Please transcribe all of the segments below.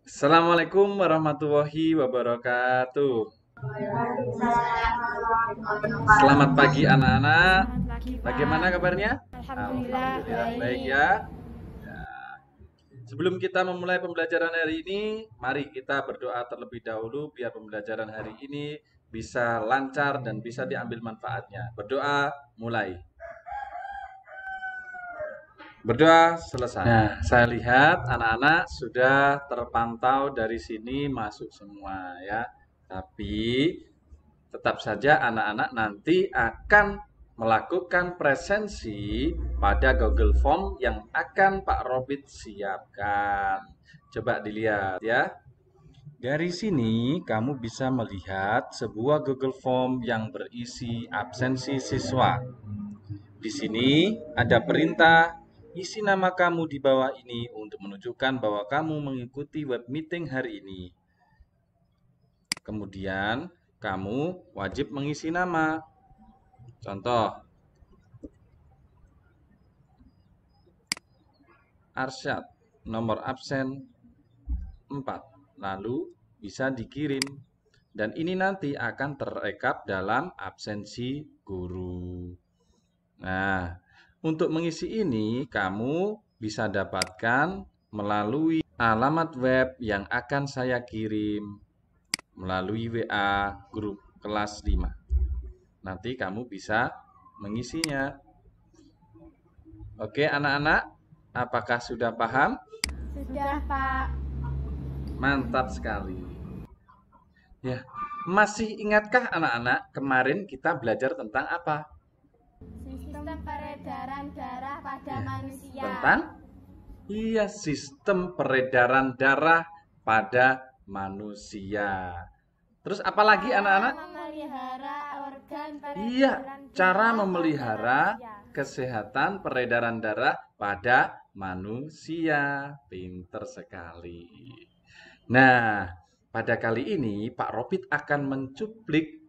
Assalamualaikum warahmatullahi wabarakatuh. Selamat pagi anak-anak. Selamat pagi, Bagaimana Pak. kabarnya? Alhamdulillah Alhamdulillah baik baik. ya. Ya. Sebelum kita memulai pembelajaran hari ini, mari kita berdoa terlebih dahulu biar pembelajaran hari ini bisa lancar dan bisa diambil manfaatnya. Berdoa mulai. Berdoa selesai. Nah, saya lihat anak-anak sudah terpantau dari sini masuk semua ya. Tapi tetap saja anak-anak nanti akan melakukan presensi pada Google Form yang akan Pak Robit siapkan. Coba dilihat ya. Dari sini kamu bisa melihat sebuah Google Form yang berisi absensi siswa. Di sini ada perintah, isi nama kamu di bawah ini untuk menunjukkan bahwa kamu mengikuti web meeting hari ini. Kemudian, kamu wajib mengisi nama. Contoh, Arsyad, nomor absen 4. Lalu bisa dikirim. Dan ini nanti akan terekap dalam absensi guru. Nah, untuk mengisi ini kamu bisa dapatkan melalui alamat web yang akan saya kirim melalui WA grup kelas 5. Nanti kamu bisa mengisinya. Oke, anak-anak, apakah sudah paham? Sudah, Pak. Mantap sekali. Ya, masih ingatkah anak-anak kemarin kita belajar tentang apa? Sistem peredaran darah pada Ya, manusia. tentang sistem peredaran darah pada manusia. Terus apalagi anak-anak? Memelihara organ Iya, peredaran cara darah memelihara pada manusia. kesehatan peredaran darah pada manusia. Pinter sekali. Nah, pada kali ini Pak Robit akan mencuplik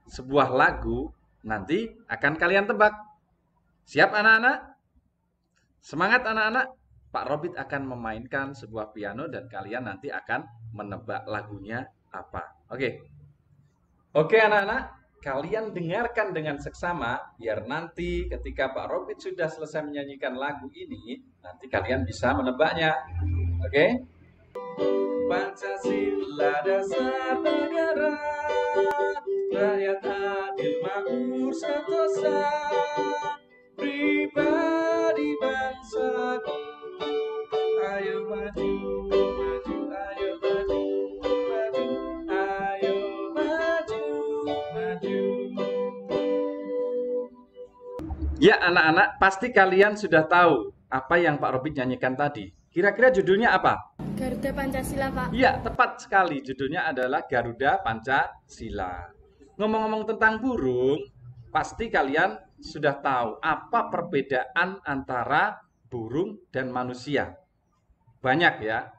sebuah lagu. Nanti akan kalian tebak. Siap anak-anak? Semangat anak-anak. Pak Robit akan memainkan sebuah piano dan kalian nanti akan menebak lagunya apa. Oke. Oke anak-anak, kalian dengarkan dengan seksama biar nanti ketika Pak Robit sudah selesai menyanyikan lagu ini, nanti kalian bisa menebaknya. Oke? Pancasila dasar negara, rakyat adil makmur sentosa, pribadi bangsaku. Ayo maju, maju, ayo maju, maju, ayo maju, maju. Ya anak-anak, pasti kalian sudah tahu apa yang Pak Robin nyanyikan tadi. Kira-kira judulnya apa? Garuda Pancasila, Pak. Iya, tepat sekali. Judulnya adalah Garuda Pancasila. Ngomong-ngomong tentang burung, pasti kalian sudah tahu apa perbedaan antara burung dan manusia. Banyak ya.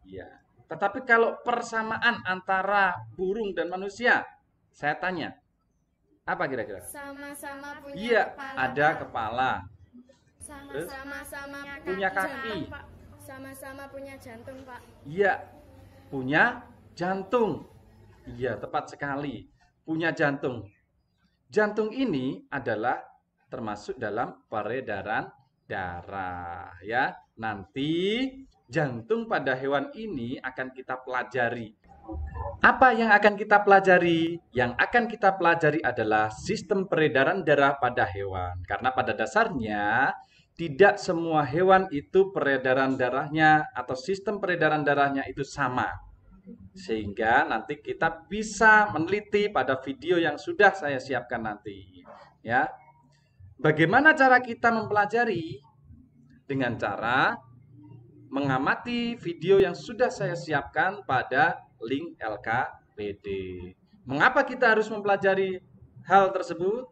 Iya. Tetapi kalau persamaan antara burung dan manusia, saya tanya, apa kira-kira? Sama-sama punya Iya, kepala, ada Pak. kepala, terus Sama-sama punya jantung, kaki. Pak. Sama-sama punya jantung, Pak. Iya, punya jantung. Iya, tepat sekali. Punya jantung. Jantung ini adalah termasuk dalam peredaran darah ya. Nanti jantung pada hewan ini akan kita pelajari. Apa yang akan kita pelajari? Yang akan kita pelajari adalah sistem peredaran darah pada hewan. Karena pada dasarnya tidak semua hewan itu peredaran darahnya atau sistem peredaran darahnya itu sama. Sehingga nanti kita bisa meneliti pada video yang sudah saya siapkan nanti. Ya. Bagaimana cara kita mempelajari? Dengan cara mengamati video yang sudah saya siapkan pada link LKPD. Mengapa kita harus mempelajari hal tersebut?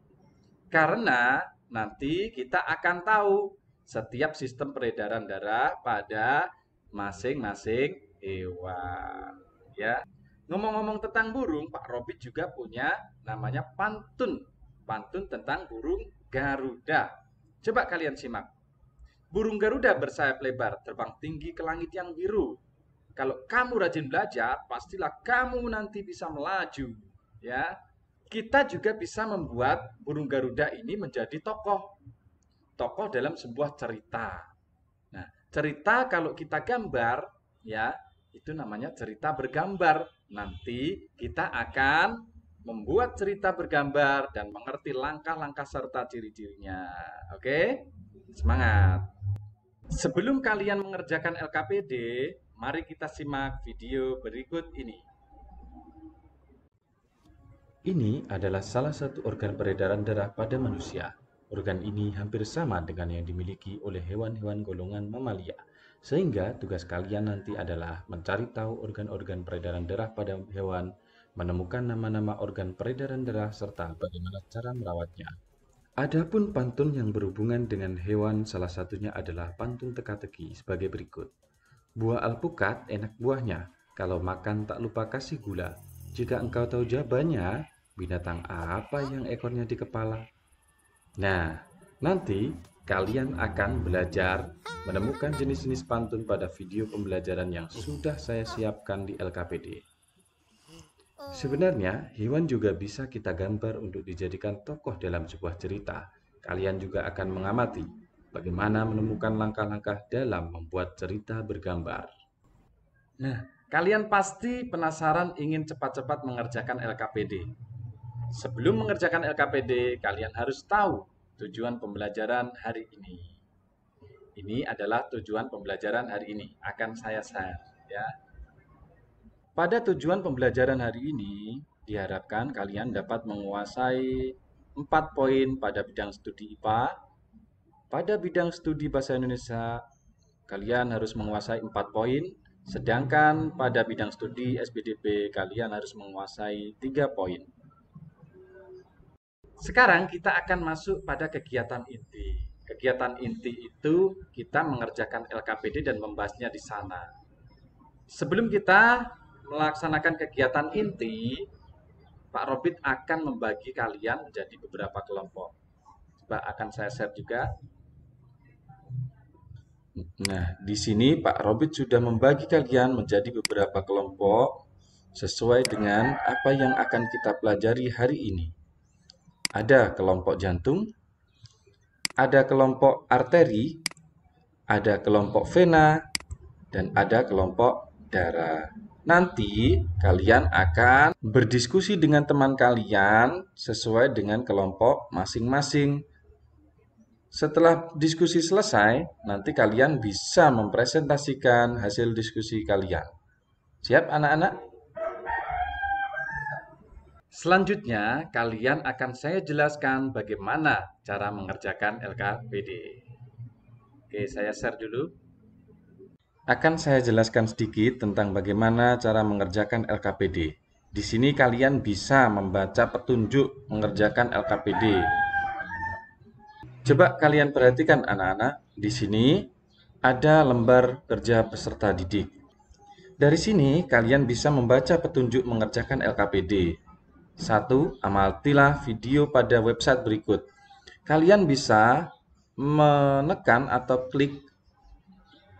Karena nanti kita akan tahu setiap sistem peredaran darah pada masing-masing hewan. Ya. Ngomong-ngomong tentang burung, Pak Robit juga punya namanya pantun. Pantun tentang burung Garuda. Coba kalian simak. Burung Garuda bersayap lebar, terbang tinggi ke langit yang biru. Kalau kamu rajin belajar, pastilah kamu nanti bisa melaju, ya. Kita juga bisa membuat burung Garuda ini menjadi tokoh dalam sebuah cerita. Nah, cerita kalau kita gambar, ya, itu namanya cerita bergambar. Nanti kita akan membuat cerita bergambar dan mengerti langkah-langkah serta ciri-cirinya. Oke? Semangat. Sebelum kalian mengerjakan LKPD, mari kita simak video berikut ini. Ini adalah salah satu organ peredaran darah pada manusia. Organ ini hampir sama dengan yang dimiliki oleh hewan-hewan golongan mamalia. Sehingga tugas kalian nanti adalah mencari tahu organ-organ peredaran darah pada hewan, menemukan nama-nama organ peredaran darah, serta bagaimana cara merawatnya. Adapun pantun yang berhubungan dengan hewan salah satunya adalah pantun teka-teki sebagai berikut. Buah alpukat enak buahnya, kalau makan tak lupa kasih gula. Jika engkau tahu jawabannya, binatang apa yang ekornya di kepala? Nah, nanti kalian akan belajar menemukan jenis-jenis pantun pada video pembelajaran yang sudah saya siapkan di LKPD. Sebenarnya, hewan juga bisa kita gambar untuk dijadikan tokoh dalam sebuah cerita. Kalian juga akan mengamati bagaimana menemukan langkah-langkah dalam membuat cerita bergambar. Nah, kalian pasti penasaran ingin cepat-cepat mengerjakan LKPD. Sebelum mengerjakan LKPD, kalian harus tahu tujuan pembelajaran hari ini. Ini adalah tujuan pembelajaran hari ini. Akan saya share, ya. Pada tujuan pembelajaran hari ini, diharapkan kalian dapat menguasai 4 poin pada bidang studi IPA. Pada bidang studi Bahasa Indonesia, kalian harus menguasai 4 poin. Sedangkan pada bidang studi SPDB, kalian harus menguasai 3 poin. Sekarang kita akan masuk pada kegiatan inti. Kegiatan inti itu kita mengerjakan LKPD dan membahasnya di sana. Sebelum kita melaksanakan kegiatan inti, Pak Robit akan membagi kalian menjadi beberapa kelompok. Coba akan saya share juga. Nah, di sini Pak Robit sudah membagi kalian menjadi beberapa kelompok sesuai dengan apa yang akan kita pelajari hari ini. Ada kelompok jantung, ada kelompok arteri, ada kelompok vena, dan ada kelompok darah. Nanti kalian akan berdiskusi dengan teman kalian sesuai dengan kelompok masing-masing. Setelah diskusi selesai, nanti kalian bisa mempresentasikan hasil diskusi kalian. Siap anak-anak? Selanjutnya, kalian akan saya jelaskan bagaimana cara mengerjakan LKPD. Oke, saya share dulu. Akan saya jelaskan sedikit tentang bagaimana cara mengerjakan LKPD. Di sini kalian bisa membaca petunjuk mengerjakan LKPD. Coba kalian perhatikan anak-anak, di sini ada lembar kerja peserta didik. Dari sini kalian bisa membaca petunjuk mengerjakan LKPD. 1. Amatilah video pada website berikut. Kalian bisa menekan atau klik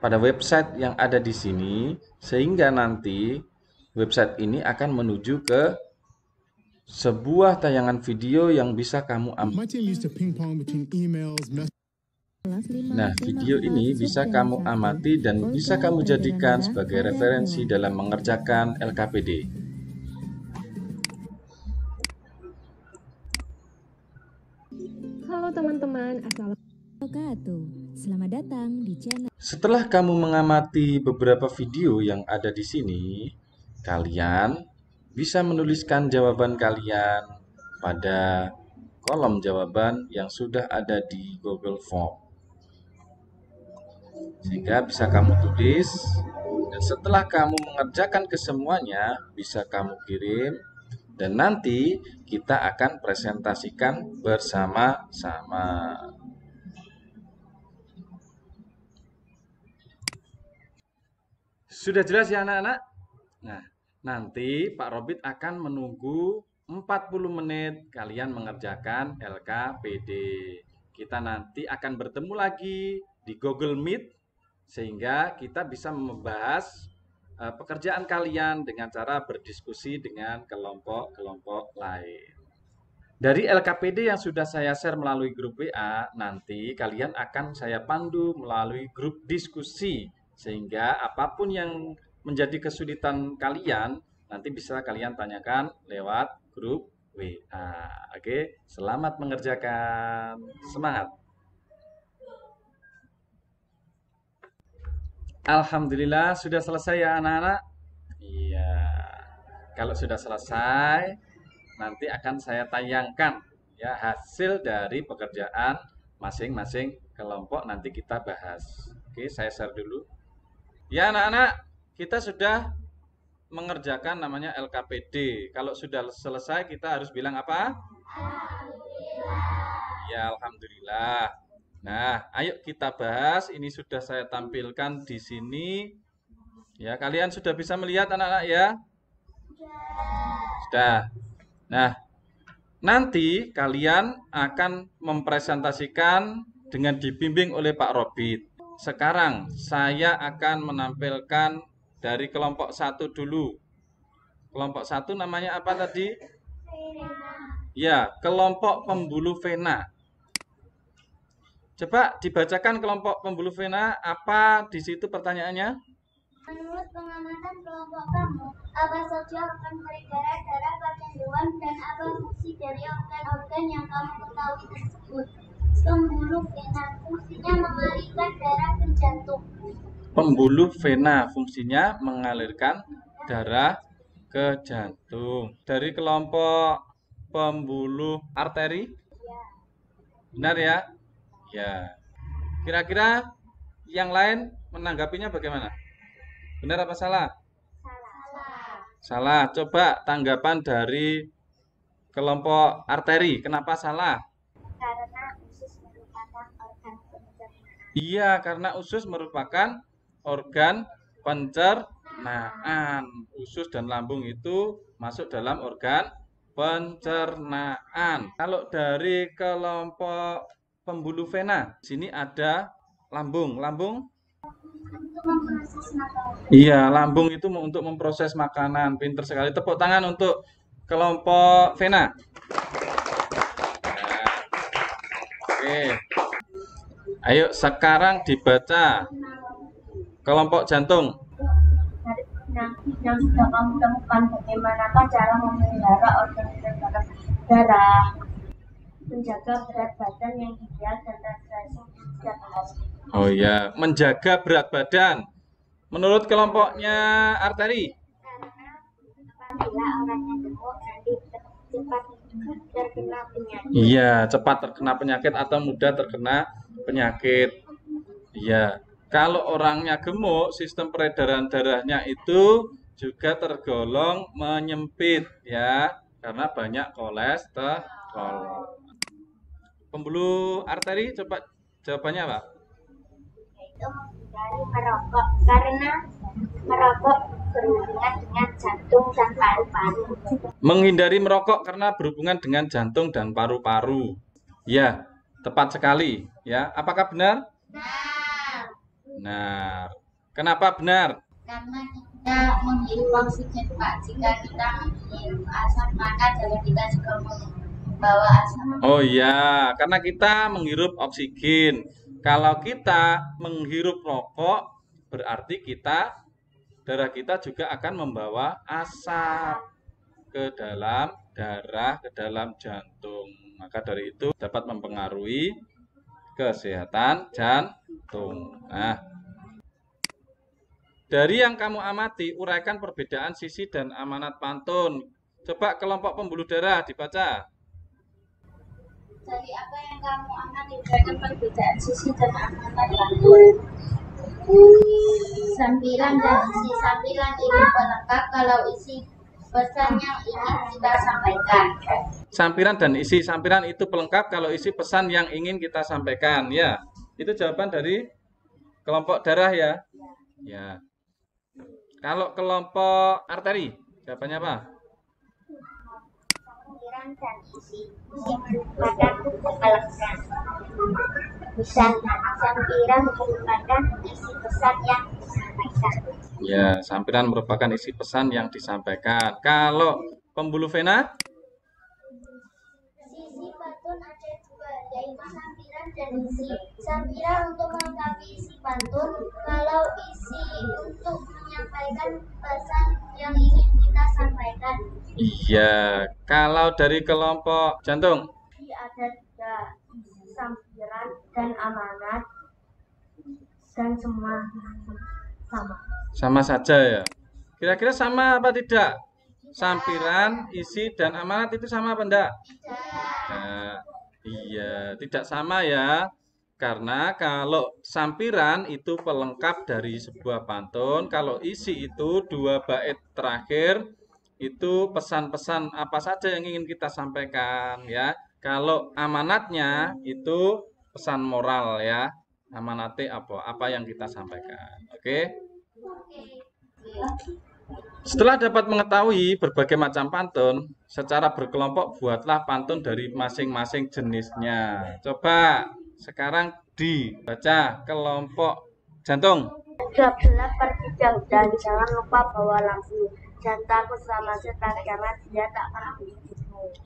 pada website yang ada di sini, sehingga nanti website ini akan menuju ke sebuah tayangan video yang bisa kamu ambil. Nah, video ini bisa kamu amati dan bisa kamu jadikan sebagai referensi dalam mengerjakan LKPD. Halo teman-teman, assalamualaikum. Selamat datang di channel. Setelah kamu mengamati beberapa video yang ada di sini, kalian bisa menuliskan jawaban kalian pada kolom jawaban yang sudah ada di Google Form. Sehingga bisa kamu tulis, dan setelah kamu mengerjakan kesemuanya, bisa kamu kirim, dan nanti kita akan presentasikan bersama-sama. Sudah jelas ya anak-anak? Nah, nanti Pak Robit akan menunggu 40 menit kalian mengerjakan LKPD. Kita nanti akan bertemu lagi di Google Meet, sehingga kita bisa membahas pekerjaan kalian dengan cara berdiskusi dengan kelompok-kelompok lain. Dari LKPD yang sudah saya share melalui grup WA, nanti kalian akan saya pandu melalui grup diskusi, sehingga apapun yang menjadi kesulitan kalian, nanti bisa kalian tanyakan lewat grup WA. Oke, selamat mengerjakan. Semangat. Alhamdulillah sudah selesai ya anak-anak? Iya. Kalau sudah selesai, nanti akan saya tayangkan ya hasil dari pekerjaan masing-masing kelompok, nanti kita bahas. Oke, saya share dulu. Ya anak-anak, kita sudah mengerjakan namanya LKPD. Kalau sudah selesai kita harus bilang apa? Alhamdulillah. Ya alhamdulillah. Nah, ayo kita bahas. Ini sudah saya tampilkan di sini. Ya, kalian sudah bisa melihat anak-anak ya? Sudah. Nah, nanti kalian akan mempresentasikan dengan dibimbing oleh Pak Robit. Sekarang saya akan menampilkan dari kelompok 1 dulu. Kelompok 1 namanya apa tadi? Ya, kelompok pembuluh vena. Coba dibacakan kelompok pembuluh vena, apa di situ pertanyaannya? Menurut pengamatan kelompok kamu, apa saja organ peredaran darah pada hewan dan apa fungsi dari organ-organ yang kamu ketahui tersebut? Pembuluh vena fungsinya mengalirkan darah ke jantung. Pembuluh vena fungsinya mengalirkan darah ke jantung. Dari kelompok pembuluh arteri? Benar ya? Ya. Kira-kira yang lain menanggapinya bagaimana? Benar apa salah? Salah. Coba tanggapan dari kelompok arteri. Kenapa salah? Karena usus merupakan organ pencernaan. Iya, karena usus merupakan organ pencernaan. Usus dan lambung itu masuk dalam organ pencernaan. Kalau dari kelompok pembuluh vena, sini ada lambung. Lambung? Untuk memproses makanan. Iya, lambung itu untuk memproses makanan. Pinter sekali. Tepuk tangan untuk kelompok vena. Nah, oke. Ayo sekarang dibaca kelompok jantung. Yang sudah kamu temukan, bagaimanakah cara memelihara organ darah, menjaga berat badan yang ideal dan regenerasi setiap hari. Oh ya, menjaga berat badan. Menurut kelompoknya arteri? Karena apabila orangnya gemuk nanti cepat terkena penyakit. Iya, cepat terkena penyakit atau mudah terkena penyakit. Iya, kalau orangnya gemuk, sistem peredaran darahnya itu juga tergolong menyempit ya, karena banyak kolesterol. Pembuluh arteri, coba jawabannya apa? Itu menghindari merokok karena merokok berhubungan dengan jantung dan paru-paru. Menghindari merokok karena berhubungan dengan jantung dan paru-paru. Ya, tepat sekali. Ya, apakah benar? Benar. Kenapa benar? Karena kita menghirup oksigen, Pak. Jika kita menghirup asap, maka darah kita juga membawa asap. Oh iya, karena kita menghirup oksigen. Kalau kita menghirup rokok, berarti darah kita juga akan membawa asap ke dalam darah, ke dalam jantung. Maka dari itu dapat mempengaruhi kesehatan jantung. Nah, dari yang kamu amati, uraikan perbedaan sisi dan amanat pantun. Coba kelompok pembuluh darah dibaca. Dari apa yang kamu amati, uraikan perbedaan sisi dan amanat pantun. Sampiran dan isi sampiran ini pelengkap kalau isi pesan yang ingin kita sampaikan. Sampiran dan isi sampiran itu pelengkap kalau isi pesan yang ingin kita sampaikan. Ya, itu jawaban dari kelompok darah ya. Ya. Kalau kelompok arteri, jawabannya apa? Sampiran dan isi merupakan pelengkap. Misalkan sampiran merupakan isi pesan yang disampaikan. Ya, sampiran merupakan isi pesan yang disampaikan. Kalau pembuluh vena? Sisi pantun ada dua, yaitu sampiran dan isi. Sampiran untuk melengkapi isi pantun, kalau isi untuk menyampaikan pesan yang ingin kita sampaikan. Iya, kalau dari kelompok jantung? Ada tiga, sampiran dan amanat, dan semua sama. Sama saja ya. Kira-kira sama apa tidak? Sampiran, isi, dan amanat itu sama apa enggak? Nah, iya, tidak sama ya. Karena kalau sampiran itu pelengkap dari sebuah pantun, kalau isi itu 2 bait terakhir itu pesan-pesan apa saja yang ingin kita sampaikan ya. Kalau amanatnya itu pesan moral ya. Amanatnya apa yang kita sampaikan. Oke? Setelah dapat mengetahui berbagai macam pantun, secara berkelompok buatlah pantun dari masing-masing jenisnya. Coba sekarang dibaca kelompok jantung. Gelap-gelap pergi jauh dan jangan lupa bawa lampu. Jangan takut sama setan karena dia tak pernah begitu.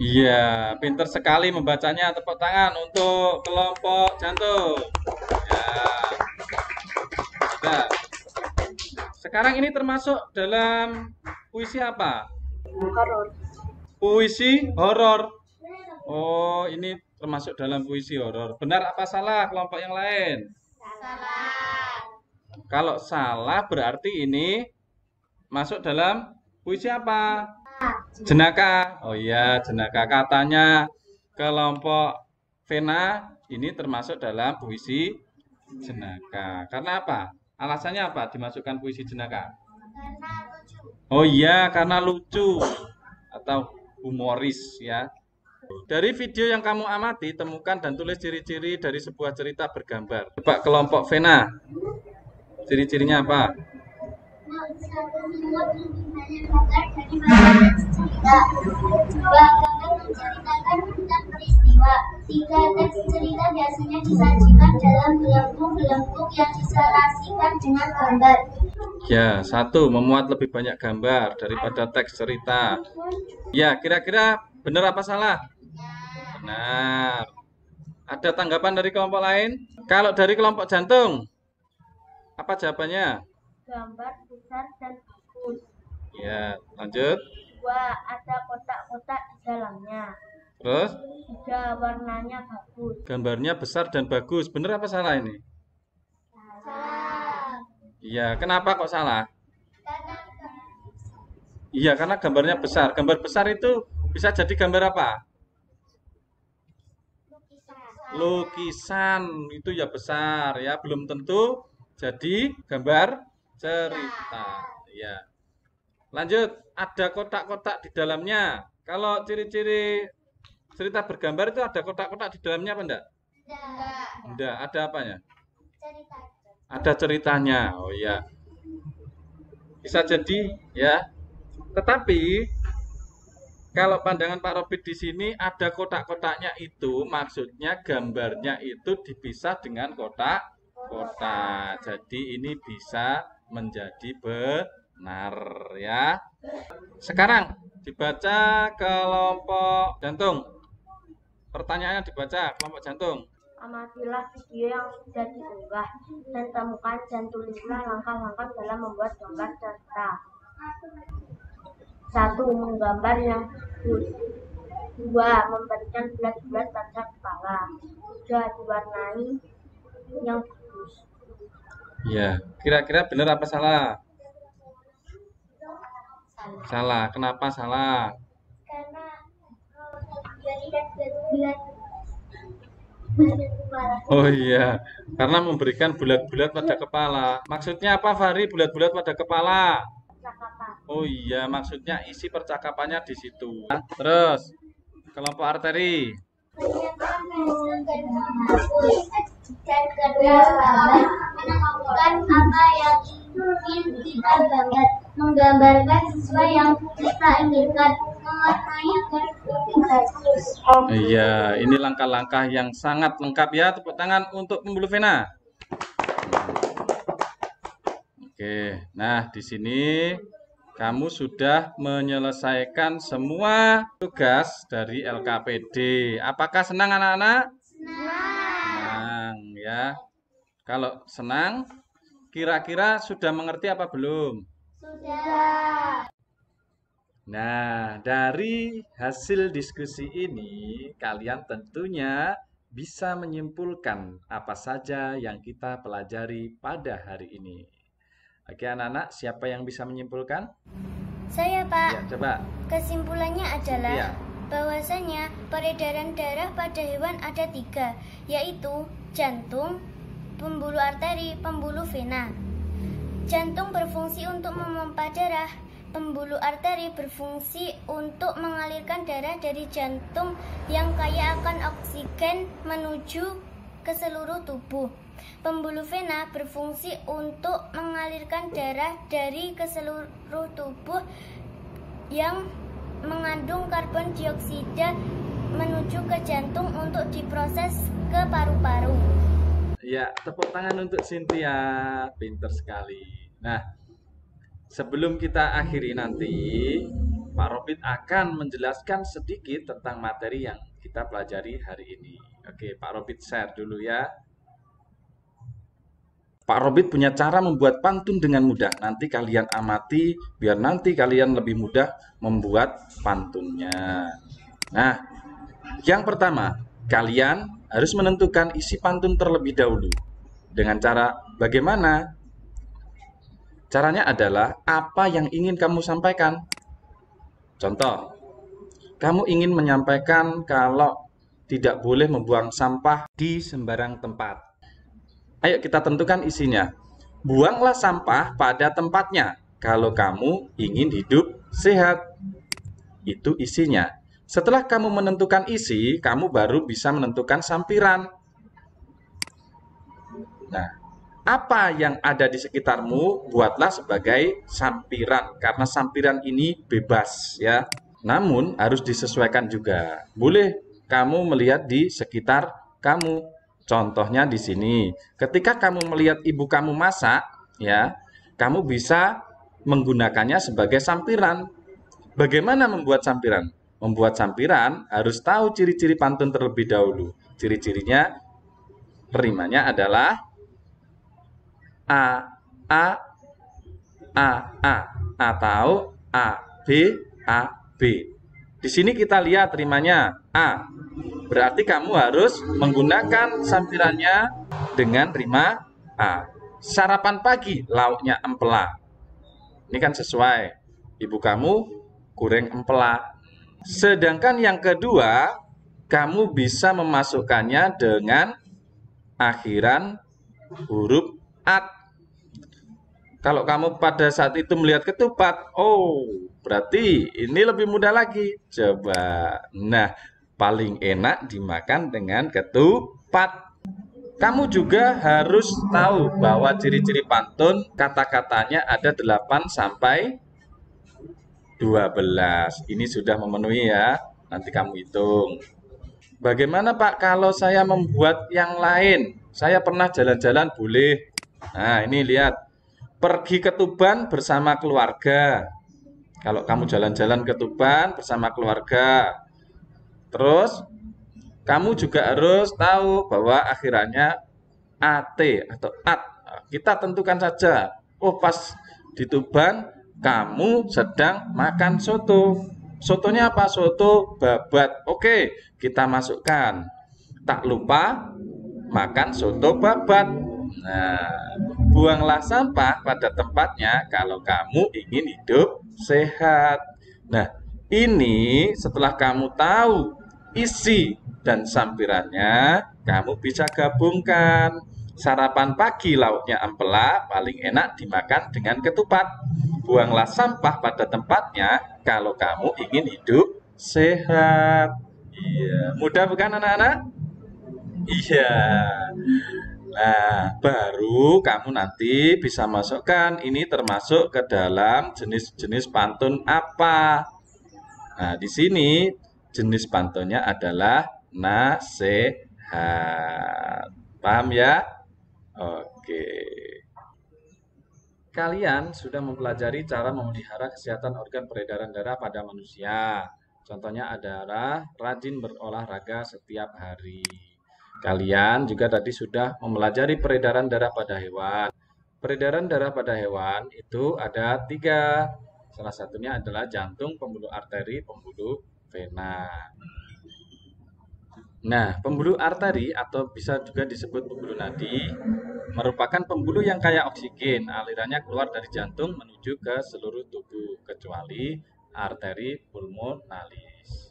Iya, pinter sekali membacanya. Tepuk tangan untuk kelompok jantung. Ya. Nah, sekarang ini termasuk dalam puisi apa? Horor. Puisi horor. Oh, ini termasuk dalam puisi horor. Benar apa salah kelompok yang lain? Salah. Kalau salah berarti ini masuk dalam puisi apa? Jenaka. Oh iya, jenaka. Katanya kelompok vena ini termasuk dalam puisi jenaka. Karena apa? Alasannya apa dimasukkan puisi jenaka? Karena lucu. Oh iya, karena lucu atau humoris ya. Dari video yang kamu amati, temukan dan tulis ciri-ciri dari sebuah cerita bergambar. Coba kelompok vena. Ciri-cirinya apa? Dua, gambar menceritakan tentang peristiwa. Tiga, teks cerita biasanya disajikan dalam belenggu-belenggu yang diserasikan dengan gambar. Ya, satu, memuat lebih banyak gambar daripada teks cerita. Ya, kira-kira benar apa salah? Benar. Ada tanggapan dari kelompok lain? Kalau dari kelompok jantung, apa jawabannya? Gambar besar dan bagus. Ya, lanjut. Dua, ada kotak-kotak di dalamnya. Terus, Tiga, warnanya bagus. gambarnya besar dan bagus. Benar apa salah ini? Salah. Iya, kenapa kok salah? Karena Iya, karena gambarnya besar. Gambar besar itu bisa jadi gambar apa? Lukisan itu ya besar ya, belum tentu jadi gambar cerita. Ya. Lanjut, ada kotak-kotak di dalamnya. Kalau ciri-ciri cerita bergambar itu ada kotak-kotak di dalamnya apa enggak? Enggak, ada apanya? cerita. Ada ceritanya. Oh iya. Bisa jadi ya. Tetapi kalau pandangan Pak Robit di sini ada kotak-kotaknya itu maksudnya gambarnya itu dipisah dengan kotak-kotak. Jadi ini bisa menjadi benar ya. Sekarang dibaca kelompok jantung. Pertanyaannya dibaca kelompok jantung. Amatilah video yang sudah diunggah dan temukan dan tulislah langkah-langkah dalam membuat gambar cerita. 1. Menggambar yang bagus. 2. Memberikan bulat-bulat pada kepala. 3. Diwarnai yang bagus. Ya, kira-kira benar apa salah? Salah. Kenapa salah? Karena tidak bulat Oh iya, karena memberikan bulat-bulat pada kepala. Maksudnya apa, Fahri? Bulat-bulat pada kepala? percakapan. Oh iya, maksudnya isi percakapannya di situ. Terus, kelompok arteri. Dan kedua, menemukan apa yang ingin kita gambar, menggambarkan sesuai yang kita inginkan, mewarnai agar lebih bagus. Iya, ini langkah-langkah yang sangat lengkap ya. Tepuk tangan untuk pembuluh vena. Oke, nah di sini kamu sudah menyelesaikan semua tugas dari LKPD. Apakah senang anak-anak? Senang ya. Kalau senang, kira-kira sudah mengerti apa belum? Sudah. Nah, dari hasil diskusi ini, kalian tentunya bisa menyimpulkan apa saja yang kita pelajari pada hari ini. Oke, anak-anak, siapa yang bisa menyimpulkan? Saya, Pak. Ya, coba. Kesimpulannya adalah Iya. bahwasanya peredaran darah pada hewan ada 3, yaitu jantung, pembuluh arteri, pembuluh vena. Jantung berfungsi untuk memompa darah, pembuluh arteri berfungsi untuk mengalirkan darah dari jantung yang kaya akan oksigen menuju ke seluruh tubuh. Pembuluh vena berfungsi untuk mengalirkan darah dari ke seluruh tubuh yang mengandung karbon dioksida menuju ke jantung untuk diproses ke paru-paru. Ya, tepuk tangan untuk Cynthia. Pinter sekali. Nah, sebelum kita akhiri nanti, Pak Robit akan menjelaskan sedikit tentang materi yang kita pelajari hari ini. Oke, Pak Robit share dulu ya. Pak Robit punya cara membuat pantun dengan mudah. Nanti kalian amati, biar nanti kalian lebih mudah membuat pantunnya. Nah, yang pertama, kalian harus menentukan isi pantun terlebih dahulu. Dengan cara bagaimana? Caranya adalah apa yang ingin kamu sampaikan. Contoh, kamu ingin menyampaikan kalau tidak boleh membuang sampah di sembarang tempat. Ayo kita tentukan isinya. Buanglah sampah pada tempatnya kalau kamu ingin hidup sehat. Itu isinya. Setelah kamu menentukan isi, kamu baru bisa menentukan sampiran. Nah, apa yang ada di sekitarmu, buatlah sebagai sampiran. Karena sampiran ini bebas ya. Namun harus disesuaikan juga. Boleh kamu melihat di sekitar kamu. Contohnya di sini, ketika kamu melihat ibu kamu masak, ya, kamu bisa menggunakannya sebagai sampiran. Bagaimana membuat sampiran? Membuat sampiran harus tahu ciri-ciri pantun terlebih dahulu. Ciri-cirinya, rimanya adalah A, A, A, A, atau A, B, A, B. Di sini kita lihat rimanya A. Berarti kamu harus menggunakan sampirannya dengan rima A. Sarapan pagi, lauknya empela. Ini kan sesuai. Ibu kamu goreng empela. Sedangkan yang kedua, kamu bisa memasukkannya dengan akhiran huruf at. Kalau kamu pada saat itu melihat ketupat, oh, berarti ini lebih mudah lagi. Coba. Nah, paling enak dimakan dengan ketupat. Kamu juga harus tahu bahwa ciri-ciri pantun kata-katanya ada 8 sampai 12. Ini sudah memenuhi ya. Nanti kamu hitung. Bagaimana Pak kalau saya membuat yang lain? Saya pernah jalan-jalan boleh. Nah, ini lihat. Pergi ke Tuban bersama keluarga. Kalau kamu jalan-jalan ke Tuban bersama keluarga. Terus, kamu juga harus tahu bahwa akhirannya AT atau AT. Kita tentukan saja. Oh, pas di Tuban, kamu sedang makan soto. Sotonya apa? Soto babat. Oke, kita masukkan. Tak lupa makan soto babat. Nah, buanglah sampah pada tempatnya kalau kamu ingin hidup sehat. Nah, ini setelah kamu tahu isi dan sampirannya, kamu bisa gabungkan. Sarapan pagi lauknya empela, paling enak dimakan dengan ketupat. Buanglah sampah pada tempatnya kalau kamu ingin hidup sehat. Iya, mudah bukan anak-anak? Iya. Nah, baru kamu nanti bisa masukkan ini termasuk ke dalam jenis-jenis pantun apa. Nah, di sini jenis pantunnya adalah nasihat. Paham ya? Oke. Kalian sudah mempelajari cara memelihara kesehatan organ peredaran darah pada manusia. Contohnya adalah rajin berolahraga setiap hari. Kalian juga tadi sudah mempelajari peredaran darah pada hewan. Peredaran darah pada hewan itu ada 3. Salah satunya adalah jantung, pembuluh arteri, pembuluh vena. Nah, pembuluh arteri atau bisa juga disebut pembuluh nadi merupakan pembuluh yang kaya oksigen. Alirannya keluar dari jantung menuju ke seluruh tubuh kecuali arteri pulmonalis.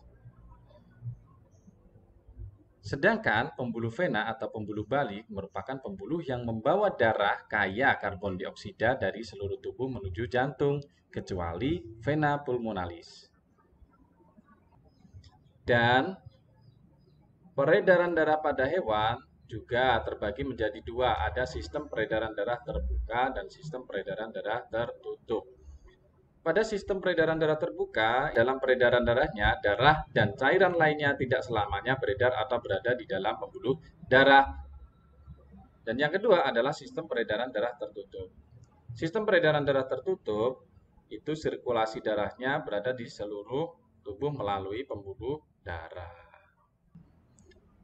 Sedangkan pembuluh vena atau pembuluh balik merupakan pembuluh yang membawa darah kaya karbon dioksida dari seluruh tubuh menuju jantung kecuali vena pulmonalis. Dan peredaran darah pada hewan juga terbagi menjadi 2. Ada sistem peredaran darah terbuka dan sistem peredaran darah tertutup. Pada sistem peredaran darah terbuka, dalam peredaran darahnya, darah dan cairan lainnya tidak selamanya beredar atau berada di dalam pembuluh darah. Dan yang kedua adalah sistem peredaran darah tertutup. Sistem peredaran darah tertutup itu sirkulasi darahnya berada di seluruh tubuh melalui pembuluh darah.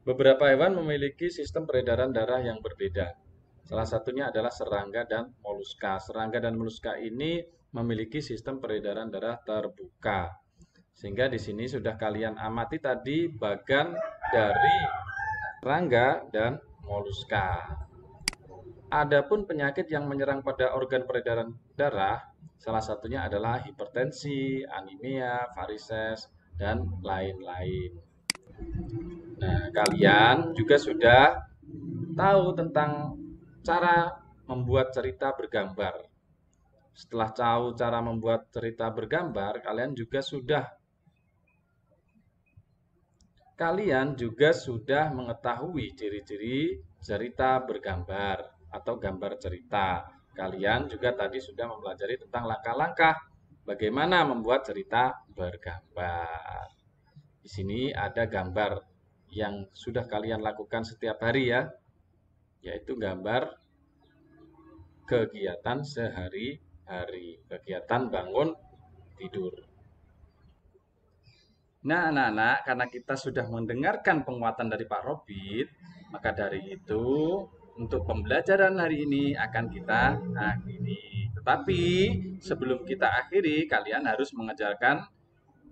Beberapa hewan memiliki sistem peredaran darah yang berbeda. Salah satunya adalah serangga dan moluska. Serangga dan moluska ini memiliki sistem peredaran darah terbuka. Sehingga di sini sudah kalian amati tadi bagan dari serangga dan moluska. Adapun penyakit yang menyerang pada organ peredaran darah, salah satunya adalah hipertensi, anemia, varises, dan lain-lain. Nah, kalian juga sudah tahu tentang cara membuat cerita bergambar. Setelah tahu cara membuat cerita bergambar, kalian juga mengetahui ciri-ciri cerita bergambar atau gambar cerita. Kalian juga tadi sudah mempelajari tentang langkah-langkah bagaimana membuat cerita bergambar. Di sini ada gambar yang sudah kalian lakukan setiap hari ya, yaitu gambar kegiatan sehari-hari, kegiatan bangun tidur. Nah, anak-anak, karena kita sudah mendengarkan penguatan dari Pak Robit, maka dari itu untuk pembelajaran hari ini akan kita akhiri. Tetapi sebelum kita akhiri, kalian harus mengerjakan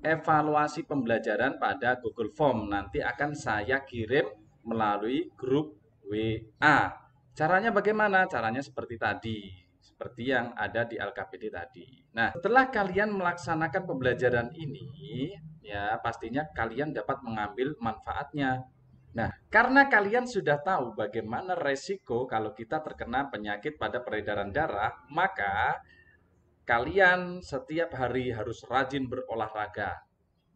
evaluasi pembelajaran pada Google Form. Nanti akan saya kirim melalui grup WA. Caranya bagaimana? Caranya seperti tadi, seperti yang ada di LKPD tadi. Nah, setelah kalian melaksanakan pembelajaran ini, ya pastinya kalian dapat mengambil manfaatnya. Nah, karena kalian sudah tahu bagaimana resiko kalau kita terkena penyakit pada peredaran darah, maka kalian setiap hari harus rajin berolahraga.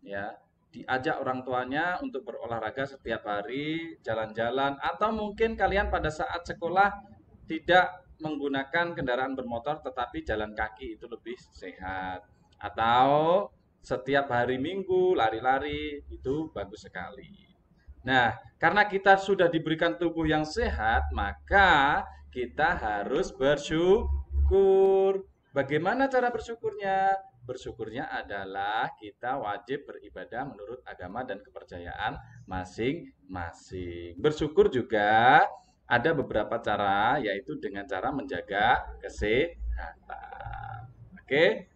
Ya, diajak orang tuanya untuk berolahraga setiap hari, jalan-jalan, atau mungkin kalian pada saat sekolah tidak menggunakan kendaraan bermotor tetapi jalan kaki itu lebih sehat. Atau setiap hari Minggu lari-lari itu bagus sekali. Nah, karena kita sudah diberikan tubuh yang sehat, maka kita harus bersyukur. Bagaimana cara bersyukurnya? Bersyukurnya adalah kita wajib beribadah menurut agama dan kepercayaan masing-masing. Bersyukur juga ada beberapa cara, yaitu dengan cara menjaga kesehatan. Oke?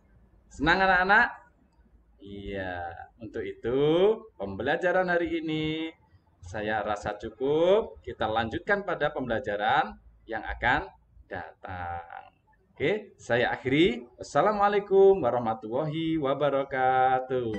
Senang anak-anak? Iya, untuk itu pembelajaran hari ini saya rasa cukup. Kita lanjutkan pada pembelajaran yang akan datang. Oke, saya akhiri. Wassalamualaikum warahmatullahi wabarakatuh.